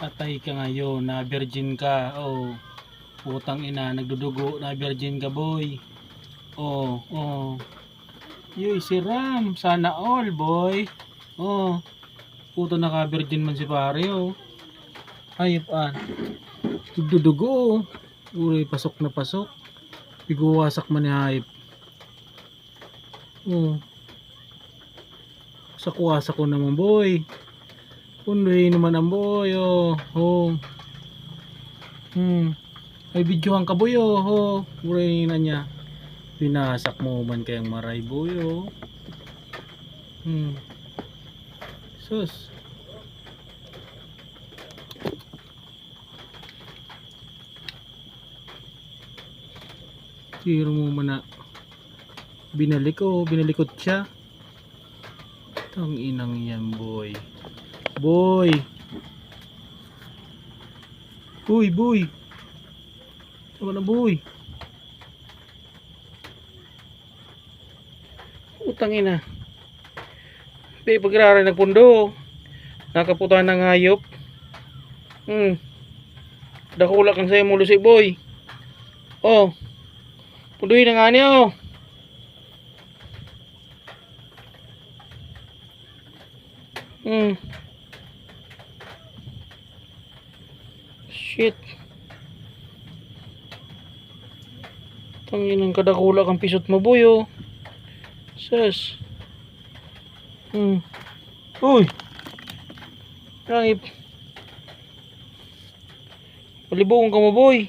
Patay ka ngayon, na virgin ka. Oh, putang ina, nagdudugo, na virgin ka boy. Oh, oh. Yoy, si Ram, sana all boy. Oh, puto naka-virgin man si pare oh. Hayop an. Nagdudugo oh. Uri, pasok na pasok. Piguwasak man ni hayop. Oh. Sakwasak ko naman boy. Pundoy naman ang boy oh. Oh. Ay videohan ka boy oh. Oh. Uri na niya. Pinasak mo man kayang maray boy oh. Sus. Tiro mo man na. Binalikot siya. Tang inang yan boy. Boy. Boy. Tama na boy. Utang ina. Di pagrara nagpundo. Nakaputan ng hayop. Dakulak ang sayo mo lusi boy. Oh. Punduin na nga niya oh. Shit. Tangin ang kadakulak ang pisot mo boy oh. Sus. Uy. Rangip. Palibong ka mo boy.